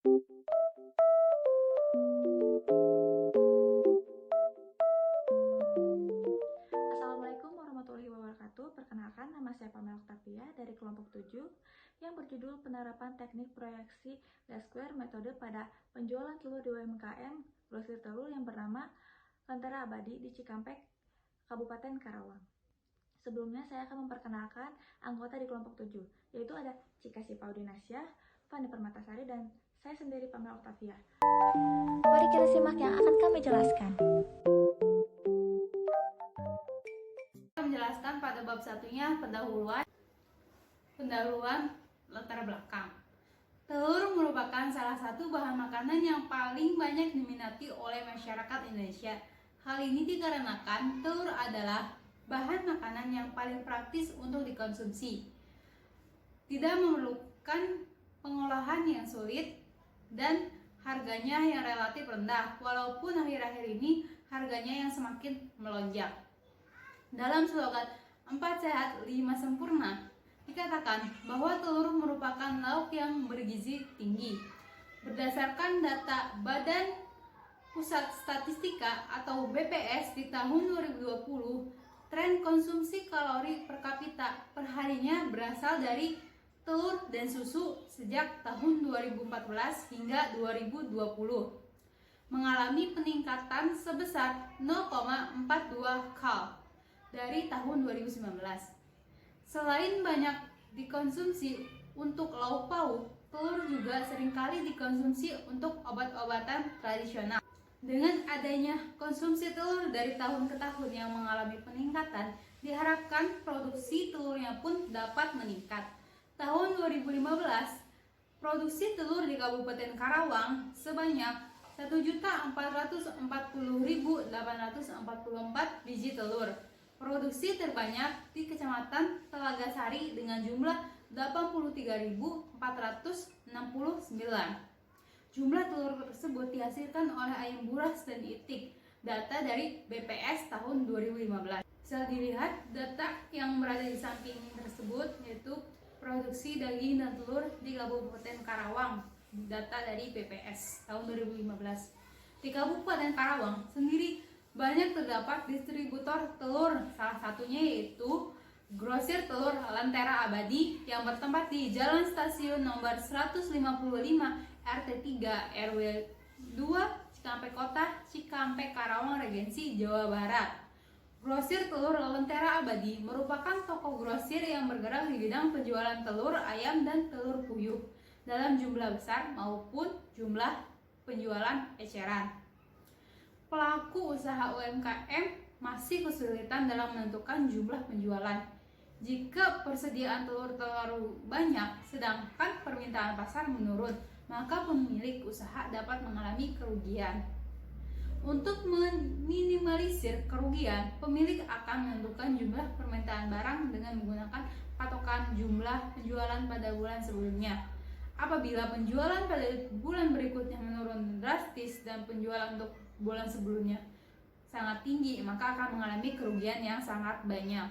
Assalamualaikum warahmatullahi wabarakatuh. Perkenalkan, nama saya Pamela Octavia dari kelompok 7 yang berjudul Penerapan Teknik Proyeksi Lesk-Square Metode pada Penjualan Telur di UMKM Grosir Telur yang bernama Lentera Abadi di Cikampek, Kabupaten Karawang. Sebelumnya saya akan memperkenalkan anggota di kelompok 7, yaitu ada Cika Sipaudinasya, Fani Permatasari, dan saya sendiri Pamela Octavia. Mari kita simak yang akan kami jelaskan. Menjelaskan pada bab satunya pendahuluan latar belakang. Telur merupakan salah satu bahan makanan yang paling banyak diminati oleh masyarakat Indonesia. Hal ini dikarenakan telur adalah bahan makanan yang paling praktis untuk dikonsumsi, tidak memerlukan pengolahan yang sulit, dan harganya yang relatif rendah, walaupun akhir-akhir ini harganya yang semakin melonjak. Dalam slogan 4 sehat 5 sempurna dikatakan bahwa telur merupakan lauk yang bergizi tinggi. Berdasarkan data Badan Pusat Statistika atau BPS di tahun 2020, tren konsumsi kalori per kapita perharinya berasal dari telur dan susu sejak tahun 2014 hingga 2020 mengalami peningkatan sebesar 0,42 kal dari tahun 2019. Selain banyak dikonsumsi untuk lauk pauk, telur juga seringkali dikonsumsi untuk obat-obatan tradisional. Dengan adanya konsumsi telur dari tahun ke tahun yang mengalami peningkatan, diharapkan produksi telurnya pun dapat meningkat. Tahun 2015, produksi telur di Kabupaten Karawang sebanyak 1.440.844 biji telur. Produksi terbanyak di Kecamatan Telaga Sari dengan jumlah 83.469. Jumlah telur tersebut dihasilkan oleh ayam buras dan itik. Data dari BPS tahun 2015. Bisa dilihat data yang berada di samping tersebut, yaitu produksi daging dan telur di Kabupaten Karawang. Data dari BPS tahun 2015. Di Kabupaten Karawang sendiri banyak terdapat distributor telur, salah satunya yaitu Grosir Telur Lentera Abadi yang bertempat di Jalan Stasiun nomor 155 RT 3 RW 2 Cikampek Kota, Cikampek Karawang, Regensi, Jawa Barat. Grosir Telur Lentera Abadi merupakan toko grosir yang bergerak di bidang penjualan telur ayam dan telur puyuh dalam jumlah besar maupun jumlah penjualan eceran. Pelaku usaha UMKM masih kesulitan dalam menentukan jumlah penjualan. Jika persediaan telur terlalu banyak sedangkan permintaan pasar menurun, maka pemilik usaha dapat mengalami kerugian. Untuk meminimalisir kerugian, pemilik akan menentukan jumlah permintaan barang dengan menggunakan patokan jumlah penjualan pada bulan sebelumnya. Apabila penjualan pada bulan berikutnya menurun drastis dan penjualan untuk bulan sebelumnya sangat tinggi, maka akan mengalami kerugian yang sangat banyak.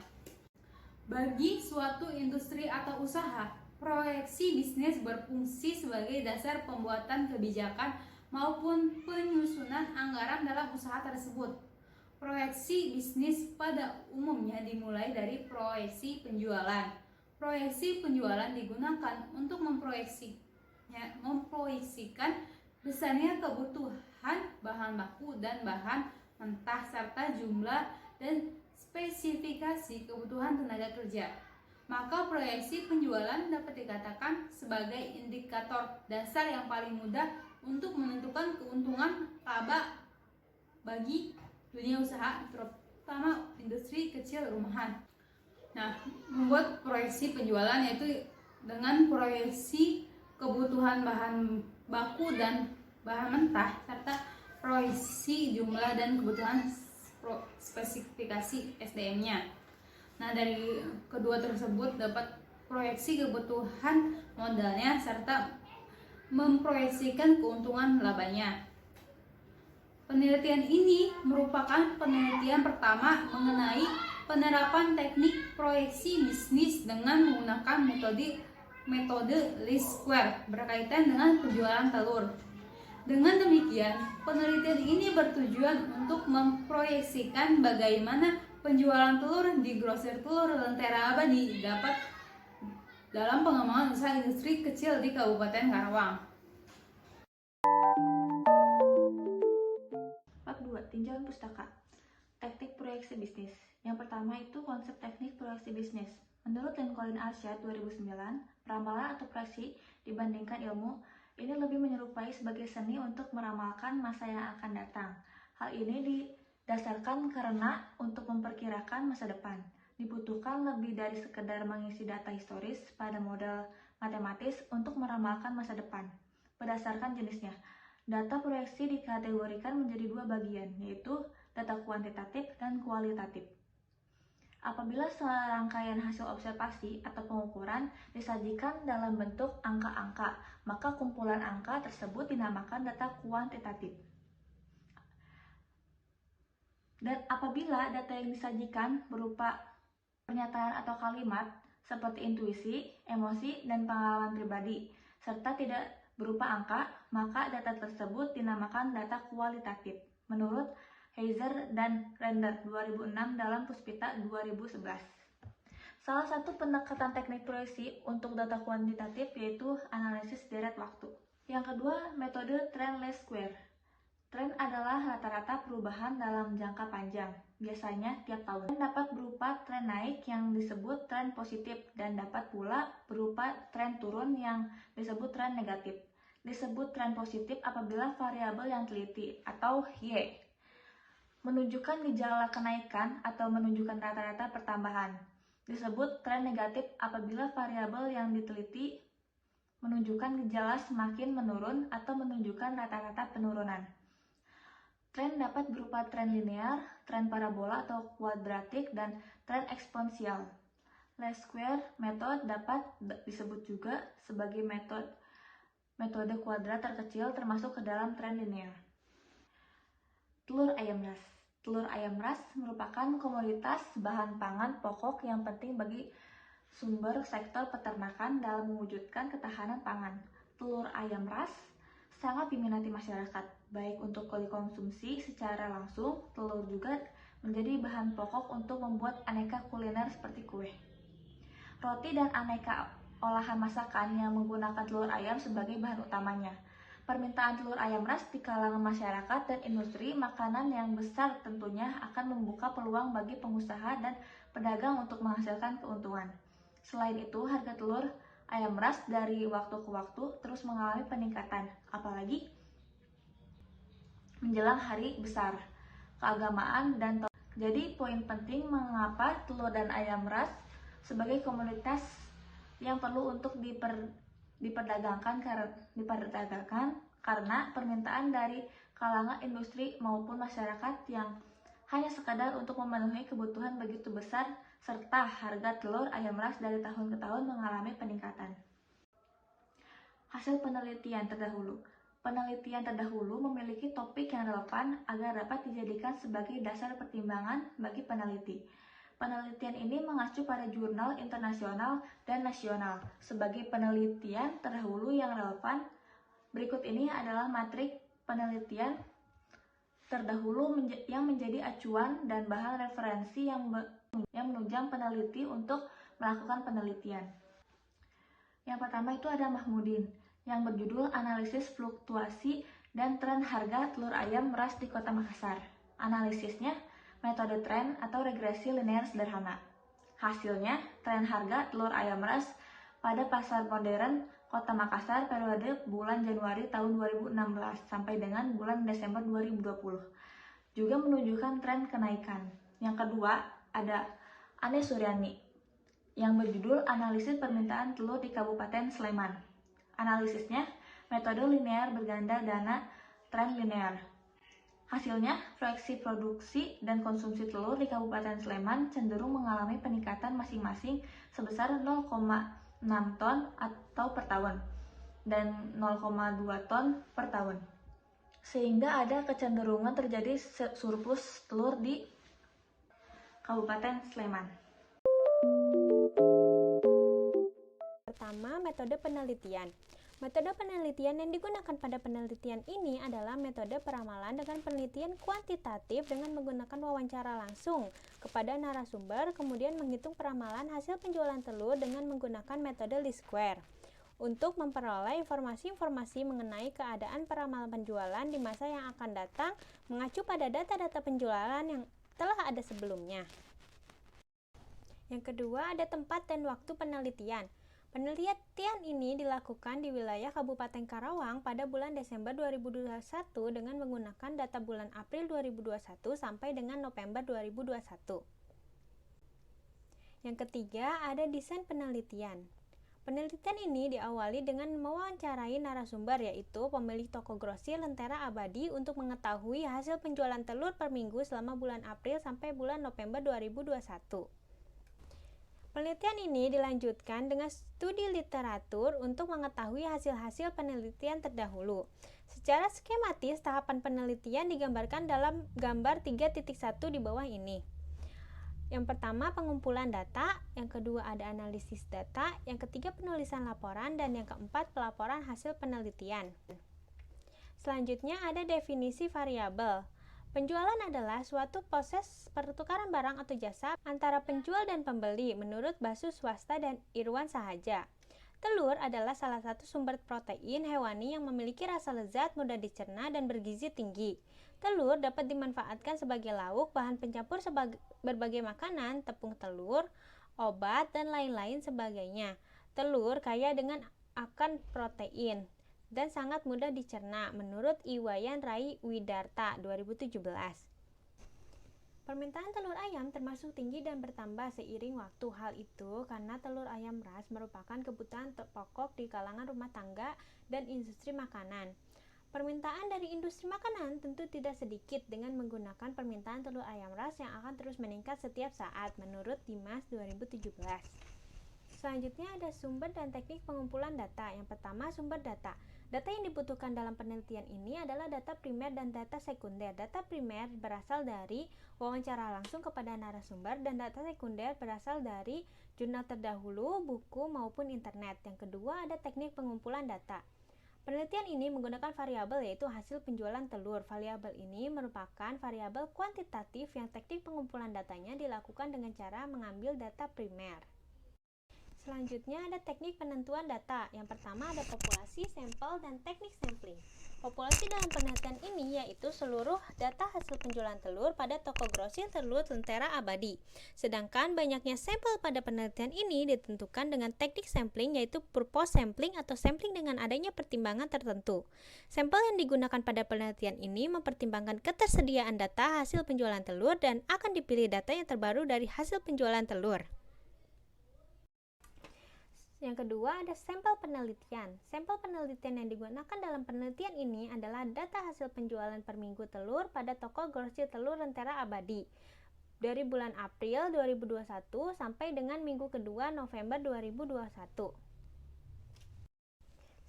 Bagi suatu industri atau usaha, proyeksi bisnis berfungsi sebagai dasar pembuatan kebijakan maupun penyusunan anggaran dalam usaha tersebut. Proyeksi bisnis pada umumnya dimulai dari proyeksi penjualan. Proyeksi penjualan digunakan untuk memproyeksikan besarnya kebutuhan bahan baku dan bahan mentah serta jumlah dan spesifikasi kebutuhan tenaga kerja. Maka proyeksi penjualan dapat dikatakan sebagai indikator dasar yang paling mudah untuk menentukan keuntungan laba bagi dunia usaha, terutama industri kecil rumahan. Nah, membuat proyeksi penjualan yaitu dengan proyeksi kebutuhan bahan baku dan bahan mentah serta proyeksi jumlah dan kebutuhan spesifikasi SDM-nya. Nah, dari kedua tersebut dapat proyeksi kebutuhan modalnya serta memproyeksikan keuntungan labanya. Penelitian ini merupakan penelitian pertama mengenai penerapan teknik proyeksi bisnis dengan menggunakan metode metode least square berkaitan dengan penjualan telur. Dengan demikian, penelitian ini bertujuan untuk memproyeksikan bagaimana penjualan telur di grosir telur Lentera Abadi dapat dalam pengembangan usaha industri kecil di Kabupaten Karawang. Bab 2. Tinjauan pustaka. Teknik proyeksi bisnis. Yang pertama itu konsep teknik proyeksi bisnis. Menurut Lincoln Arshad 2009, perambalan atau proyeksi dibandingkan ilmu ini lebih menyerupai sebagai seni untuk meramalkan masa yang akan datang. Hal ini didasarkan karena untuk memperkirakan masa depan dibutuhkan lebih dari sekedar mengisi data historis pada model matematis untuk meramalkan masa depan. Berdasarkan jenisnya, data proyeksi dikategorikan menjadi dua bagian, yaitu data kuantitatif dan kualitatif. Apabila serangkaian hasil observasi atau pengukuran disajikan dalam bentuk angka-angka, maka kumpulan angka tersebut dinamakan data kuantitatif. Dan apabila data yang disajikan berupa pernyataan atau kalimat seperti intuisi, emosi, dan pengalaman pribadi, serta tidak berupa angka, maka data tersebut dinamakan data kualitatif. Menurut Heiser dan Render 2006 dalam Puspita 2011. Salah satu pendekatan teknik proyeksi untuk data kuantitatif yaitu analisis deret waktu. Yang kedua, metode trend least square. Tren adalah rata-rata perubahan dalam jangka panjang, biasanya tiap tahun. Tren dapat berupa tren naik yang disebut tren positif dan dapat pula berupa tren turun yang disebut tren negatif. Disebut tren positif apabila variabel yang teliti atau Y menunjukkan gejala kenaikan atau menunjukkan rata-rata pertambahan. Disebut tren negatif apabila variabel yang diteliti menunjukkan gejala semakin menurun atau menunjukkan rata-rata penurunan. Tren dapat berupa tren linear, tren parabola atau kuadratik, dan tren eksponensial. Least square method dapat disebut juga sebagai metode kuadrat terkecil termasuk ke dalam tren linear. Telur ayam ras. Telur ayam ras merupakan komoditas bahan pangan pokok yang penting bagi sumber sektor peternakan dalam mewujudkan ketahanan pangan. Telur ayam ras sangat diminati masyarakat, baik untuk dikonsumsi secara langsung, telur juga menjadi bahan pokok untuk membuat aneka kuliner seperti kue, roti, dan aneka olahan masakan yang menggunakan telur ayam sebagai bahan utamanya. Permintaan telur ayam ras di kalangan masyarakat dan industri makanan yang besar tentunya akan membuka peluang bagi pengusaha dan pedagang untuk menghasilkan keuntungan. Selain itu, harga telur ayam ras dari waktu ke waktu terus mengalami peningkatan, apalagi menjelang hari besar, keagamaan, dan jadi poin penting mengapa telur dan ayam ras sebagai komoditas yang perlu untuk diperdagangkan karena permintaan dari kalangan industri maupun masyarakat yang hanya sekadar untuk memenuhi kebutuhan begitu besar, serta harga telur ayam ras dari tahun ke tahun mengalami peningkatan. Hasil penelitian terdahulu. Penelitian terdahulu memiliki topik yang relevan agar dapat dijadikan sebagai dasar pertimbangan bagi peneliti. Penelitian ini mengacu pada jurnal internasional dan nasional. Sebagai penelitian terdahulu yang relevan, berikut ini adalah matrik penelitian terdahulu yang menjadi acuan dan bahan referensi yang menunjang peneliti untuk melakukan penelitian. Yang pertama itu ada Mahmudin, yang berjudul Analisis Fluktuasi dan Tren Harga Telur Ayam Ras di Kota Makassar. Analisisnya metode tren atau regresi linear sederhana. Hasilnya, tren harga telur ayam ras pada pasar modern Kota Makassar periode bulan Januari tahun 2016 sampai dengan bulan Desember 2020 juga menunjukkan tren kenaikan. Yang kedua, ada Ane Suryani yang berjudul Analisis Permintaan Telur di Kabupaten Sleman. Analisisnya metode linear berganda dana tren linear. Hasilnya, proyeksi produksi dan konsumsi telur di Kabupaten Sleman cenderung mengalami peningkatan masing-masing sebesar 0,6 ton atau per tahun dan 0,2 ton per tahun. Sehingga ada kecenderungan terjadi surplus telur di Kabupaten Sleman. Pertama, metode penelitian. Metode penelitian yang digunakan pada penelitian ini adalah metode peramalan dengan penelitian kuantitatif dengan menggunakan wawancara langsung kepada narasumber, kemudian menghitung peramalan hasil penjualan telur dengan menggunakan metode least square untuk memperoleh informasi-informasi mengenai keadaan peramalan penjualan di masa yang akan datang mengacu pada data-data penjualan yang telah ada sebelumnya. Yang kedua, ada tempat dan waktu penelitian. Penelitian ini dilakukan di wilayah Kabupaten Karawang pada bulan Desember 2021 dengan menggunakan data bulan April 2021 sampai dengan November 2021. Yang ketiga, ada desain penelitian. Penelitian ini diawali dengan mewawancarai narasumber, yaitu pemilik toko grosir Lentera Abadi untuk mengetahui hasil penjualan telur per minggu selama bulan April sampai bulan November 2021. Penelitian ini dilanjutkan dengan studi literatur untuk mengetahui hasil-hasil penelitian terdahulu. Secara skematis, tahapan penelitian digambarkan dalam gambar 3.1 di bawah ini. Yang pertama, pengumpulan data, yang kedua ada analisis data, yang ketiga penulisan laporan, dan yang keempat pelaporan hasil penelitian. Selanjutnya ada definisi variabel. Penjualan adalah suatu proses pertukaran barang atau jasa antara penjual dan pembeli menurut Basu Swasta dan Irwan Sahaja. Telur adalah salah satu sumber protein hewani yang memiliki rasa lezat, mudah dicerna, dan bergizi tinggi. Telur dapat dimanfaatkan sebagai lauk, bahan pencampur berbagai makanan, tepung telur, obat, dan lain-lain sebagainya. Telur kaya dengan akan protein dan sangat mudah dicerna menurut Iwayan Rai Widarta 2017. Permintaan telur ayam termasuk tinggi dan bertambah seiring waktu. Hal itu karena telur ayam ras merupakan kebutuhan pokok di kalangan rumah tangga dan industri makanan. Permintaan dari industri makanan tentu tidak sedikit dengan menggunakan permintaan telur ayam ras yang akan terus meningkat setiap saat menurut Dimas 2017. Selanjutnya ada sumber dan teknik pengumpulan data. Yang pertama, sumber data. Data yang dibutuhkan dalam penelitian ini adalah data primer dan data sekunder. Data primer berasal dari wawancara langsung kepada narasumber dan data sekunder berasal dari jurnal terdahulu, buku, maupun internet. Yang kedua ada teknik pengumpulan data. Penelitian ini menggunakan variabel yaitu hasil penjualan telur. Variabel ini merupakan variabel kuantitatif yang teknik pengumpulan datanya dilakukan dengan cara mengambil data primer. Selanjutnya ada teknik penentuan data. Yang pertama ada populasi, sampel, dan teknik sampling. Populasi dalam penelitian ini yaitu seluruh data hasil penjualan telur pada toko grosir telur Lentera Abadi. Sedangkan banyaknya sampel pada penelitian ini ditentukan dengan teknik sampling yaitu purpose sampling atau sampling dengan adanya pertimbangan tertentu. Sampel yang digunakan pada penelitian ini mempertimbangkan ketersediaan data hasil penjualan telur dan akan dipilih data yang terbaru dari hasil penjualan telur. Yang kedua ada sampel penelitian. Sampel penelitian yang digunakan dalam penelitian ini adalah data hasil penjualan per minggu telur pada toko grosir telur Lentera Abadi dari bulan April 2021 sampai dengan minggu kedua November 2021.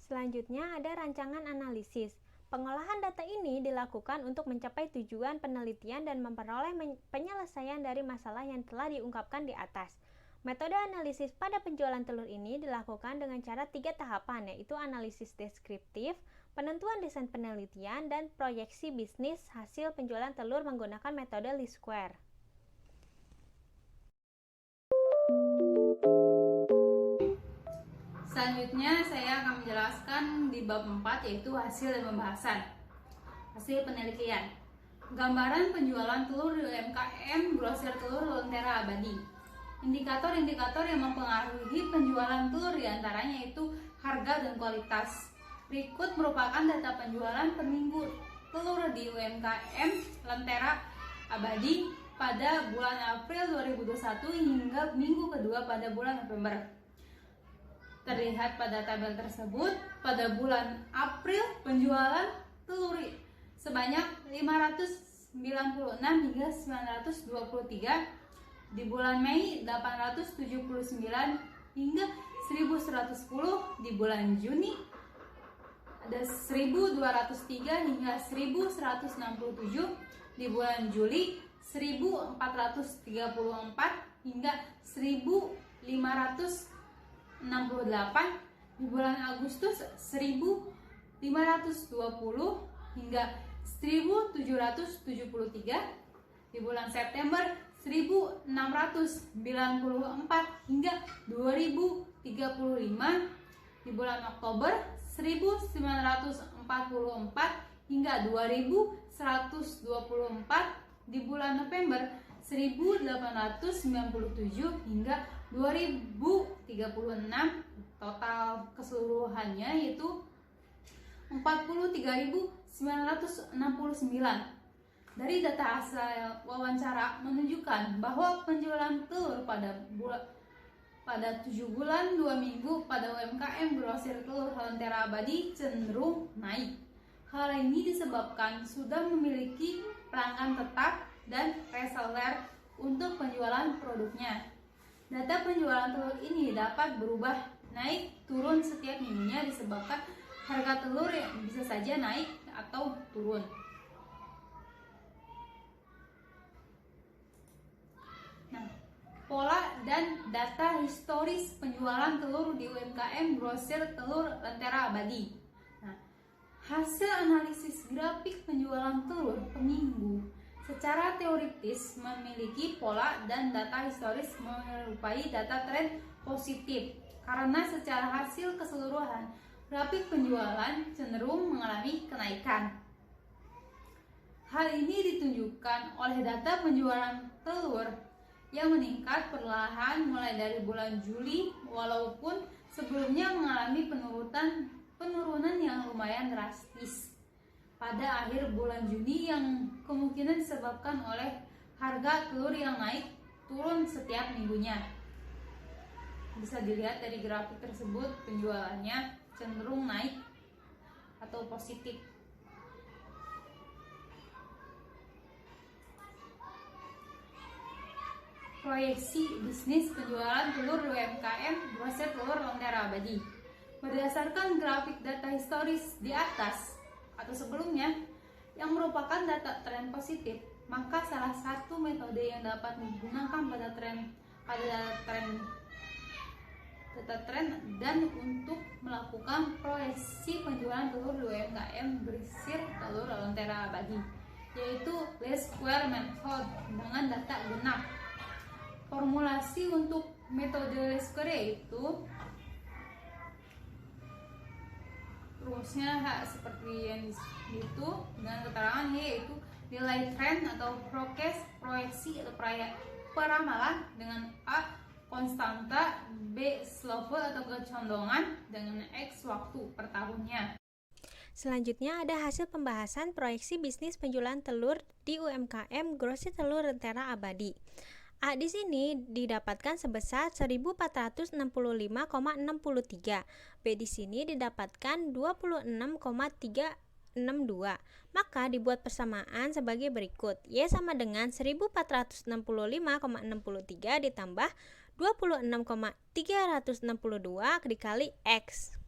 Selanjutnya ada rancangan analisis. Pengolahan data ini dilakukan untuk mencapai tujuan penelitian dan memperoleh penyelesaian dari masalah yang telah diungkapkan di atas. Metode analisis pada penjualan telur ini dilakukan dengan cara 3 tahapan, yaitu analisis deskriptif, penentuan desain penelitian, dan proyeksi bisnis hasil penjualan telur menggunakan metode least square. Selanjutnya saya akan menjelaskan di bab 4 yaitu hasil dan pembahasan. Hasil penelitian. Gambaran penjualan telur di UMKM grosir telur Lentera Abadi. Indikator-indikator yang mempengaruhi penjualan telur diantaranya yaitu harga dan kualitas. Berikut merupakan data penjualan per minggu telur di UMKM Lentera Abadi pada bulan April 2021 hingga minggu kedua pada bulan November. Terlihat pada tabel tersebut, pada bulan April penjualan telur sebanyak 596 hingga 923, di bulan Mei 879 hingga 1110, di bulan Juni ada 1203 hingga 1167, di bulan Juli 1434 hingga 1500 di bulan Agustus 1520 hingga 1773, di bulan September 1694 hingga 2035, di bulan Oktober 1944 hingga 2124, di bulan November 1897 hingga 2036. Total keseluruhannya yaitu 43.969. Dari data hasil wawancara menunjukkan bahwa penjualan telur pada 7 bulan 2 minggu pada UMKM grosir telur Lentera Abadi cenderung naik. Hal ini disebabkan sudah memiliki pelanggan tetap dan reseller untuk penjualan produknya. Data penjualan telur ini dapat berubah naik turun setiap minggunya disebabkan harga telur yang bisa saja naik atau turun. Nah, pola dan data historis penjualan telur di UMKM grosir telur Lentera Abadi. Nah, hasil analisis grafik penjualan telur per minggu secara teoritis memiliki pola dan data historis menyerupai data tren positif, karena secara hasil keseluruhan grafik penjualan cenderung mengalami kenaikan. Hal ini ditunjukkan oleh data penjualan telur yang meningkat perlahan mulai dari bulan Juli, walaupun sebelumnya mengalami penurunan yang lumayan drastis pada akhir bulan Juni, yang kemungkinan disebabkan oleh harga telur yang naik turun setiap minggunya. Bisa dilihat dari grafik tersebut, penjualannya cenderung naik atau positif. Proyeksi bisnis penjualan telur UMKM grosir telur Lentera Abadi. Berdasarkan grafik data historis di atas atau sebelumnya yang merupakan data tren positif, maka salah satu metode yang dapat digunakan pada data tren dan untuk melakukan proyeksi penjualan telur UMKM grosir telur Lentera Abadi, yaitu least square method dengan data genap. Formulasi untuk metode least square yaitu rumusnya seperti yang itu dengan keterangan yaitu nilai tren atau proyeksi atau peramalan dengan A konstanta, B slope atau kecondongan, dengan X waktu per tahunnya. Selanjutnya ada hasil pembahasan proyeksi bisnis penjualan telur di UMKM grosir telur Lentera Abadi. A di sini didapatkan sebesar 1465,63. B di sini didapatkan 26,362. Maka dibuat persamaan sebagai berikut. Y sama dengan 1465,63 ditambah 26,362 dikali X.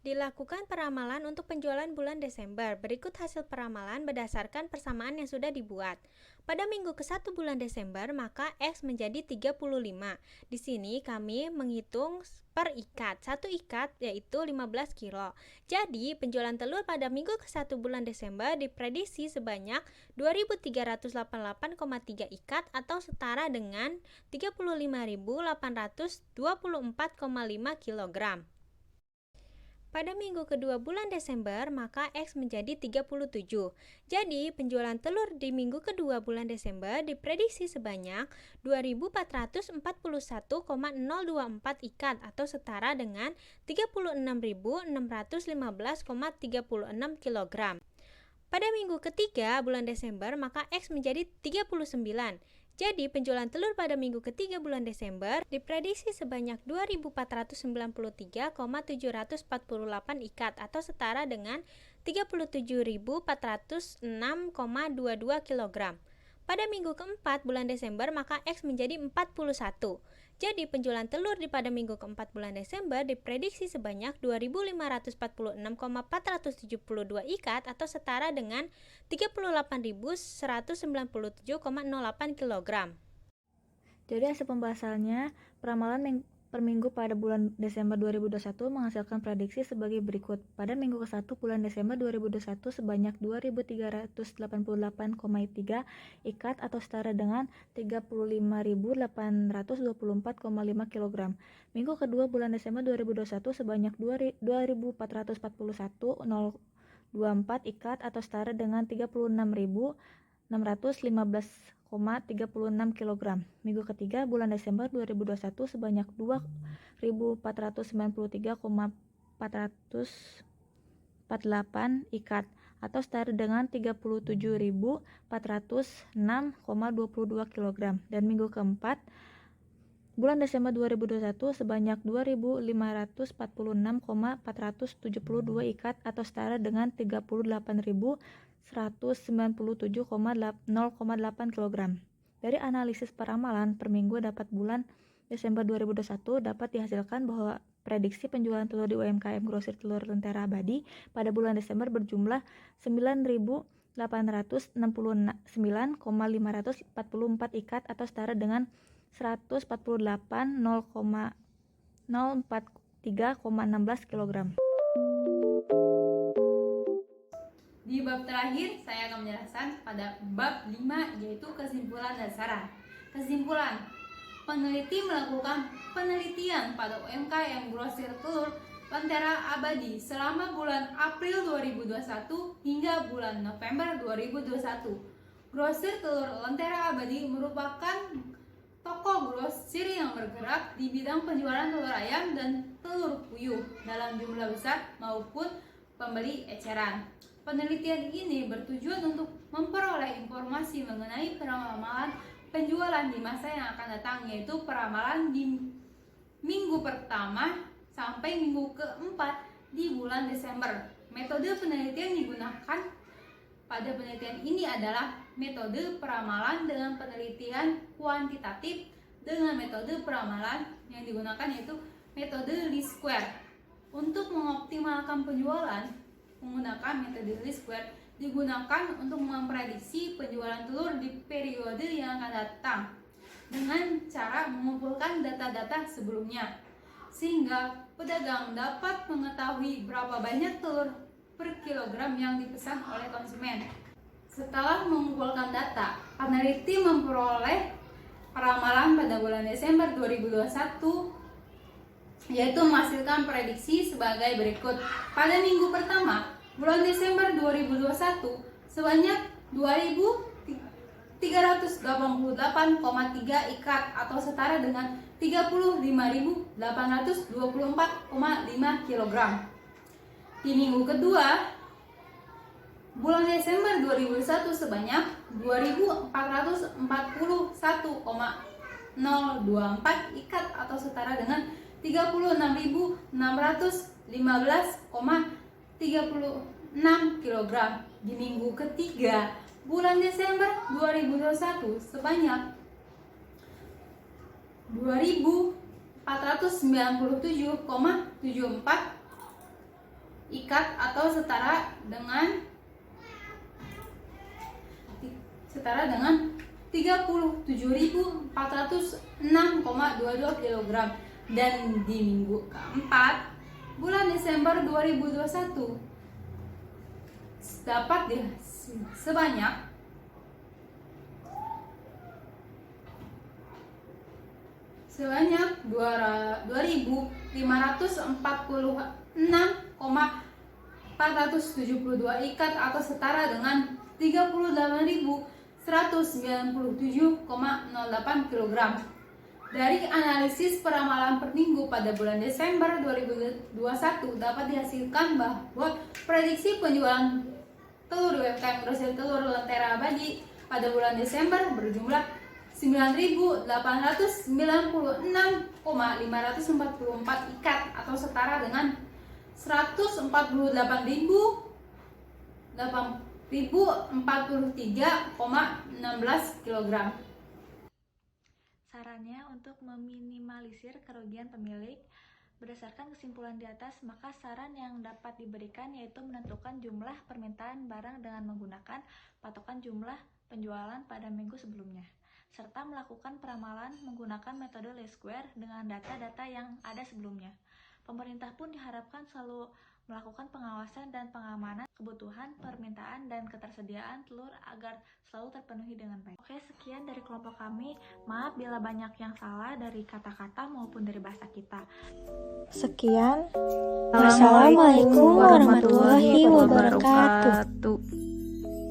Dilakukan peramalan untuk penjualan bulan Desember. Berikut hasil peramalan berdasarkan persamaan yang sudah dibuat. Pada minggu ke-1 bulan Desember, maka X menjadi 35. Di sini kami menghitung per ikat. Satu ikat yaitu 15 kilo. Jadi, penjualan telur pada minggu ke-1 bulan Desember diprediksi sebanyak 2.388,3 ikat atau setara dengan 35.824,5 kg. Pada minggu kedua bulan Desember, maka X menjadi 37. Jadi, penjualan telur di minggu kedua bulan Desember diprediksi sebanyak 2.441,024 ikat atau setara dengan 36.615,36 kg. Pada minggu ketiga bulan Desember, maka X menjadi 39. Jadi, penjualan telur pada minggu ketiga bulan Desember diprediksi sebanyak 2.493,748 ikat atau setara dengan 37.406,22 kg. Pada minggu keempat bulan Desember, maka X menjadi 41. Jadi, penjualan telur pada minggu keempat bulan Desember diprediksi sebanyak 2.546,472 ikat atau setara dengan 38.197,08 kg. Jadi hasil pembahasannya, peramalan per minggu pada bulan Desember 2021 menghasilkan prediksi sebagai berikut. Pada minggu ke-1 bulan Desember 2021 sebanyak 2.388,3 ikat atau setara dengan 35.824,5 kg. Minggu kedua bulan Desember 2021 sebanyak 2.441,024 ikat atau setara dengan 36.615,36 kg. Minggu ketiga bulan Desember 2021 sebanyak 2.493,448 ikat atau setara dengan 37.406,22 kg. Dan minggu keempat bulan Desember 2021 sebanyak 2.546,472 ikat atau setara dengan 38.197,0,8 kg. Dari analisis peramalan per minggu dapat bulan Desember 2021 dapat dihasilkan bahwa prediksi penjualan telur di UMKM grosir telur Lentera Abadi pada bulan Desember berjumlah 9.899,544 ikat atau setara dengan 148,043,16 kg. Di bab terakhir, saya akan menjelaskan pada bab 5, yaitu kesimpulan dan saran. Kesimpulan, peneliti melakukan penelitian pada UMKM grosir telur Lentera Abadi selama bulan April 2021 hingga bulan November 2021. Grosir telur Lentera Abadi merupakan toko grosir yang bergerak di bidang penjualan telur ayam dan telur puyuh dalam jumlah besar maupun pembeli eceran. Penelitian ini bertujuan untuk memperoleh informasi mengenai peramalan penjualan di masa yang akan datang, yaitu peramalan di minggu pertama sampai minggu keempat di bulan Desember. Metode penelitian digunakan pada penelitian ini adalah metode peramalan dengan penelitian kuantitatif dengan metode peramalan yang digunakan yaitu metode least square. Untuk mengoptimalkan penjualan, menggunakan metode least square digunakan untuk memprediksi penjualan telur di periode yang akan datang dengan cara mengumpulkan data-data sebelumnya, sehingga pedagang dapat mengetahui berapa banyak telur per kilogram yang dipesan oleh konsumen. Setelah mengumpulkan data, peneliti memperoleh peramalan pada bulan Desember 2021, yaitu menghasilkan prediksi sebagai berikut. Pada minggu pertama bulan Desember 2021 sebanyak 2.388,3 ikat atau setara dengan 35.824,5 kg. Di minggu kedua bulan Desember 2021 sebanyak 2.441,024 ikat atau setara dengan 36.615,36 kg. Di minggu ketiga bulan Desember 2021 sebanyak 2.497,74 ikat atau setara dengan 37.406,22 kg. Dan di minggu keempat bulan Desember 2021 dapat sebanyak 2.546,472 ikat atau setara dengan 38.197,08 kg. Dari analisis peramalan per minggu pada bulan Desember 2021 dapat dihasilkan bahwa prediksi penjualan telur UMKM grosir telur Lentera Abadi pada bulan Desember berjumlah 9.896,544 ikat atau setara dengan 148.043,16 kg. Sarannya untuk meminimalisir kerugian pemilik. Berdasarkan kesimpulan di atas, maka saran yang dapat diberikan yaitu menentukan jumlah permintaan barang dengan menggunakan patokan jumlah penjualan pada minggu sebelumnya. serta melakukan peramalan menggunakan metode least square dengan data-data yang ada sebelumnya. Pemerintah pun diharapkan selalu melakukan pengawasan dan pengamanan kebutuhan, permintaan, dan ketersediaan telur agar selalu terpenuhi dengan baik. Oke, sekian dari kelompok kami. Maaf bila banyak yang salah dari kata-kata maupun dari bahasa kita. Sekian. Wassalamualaikum warahmatullahi wabarakatuh.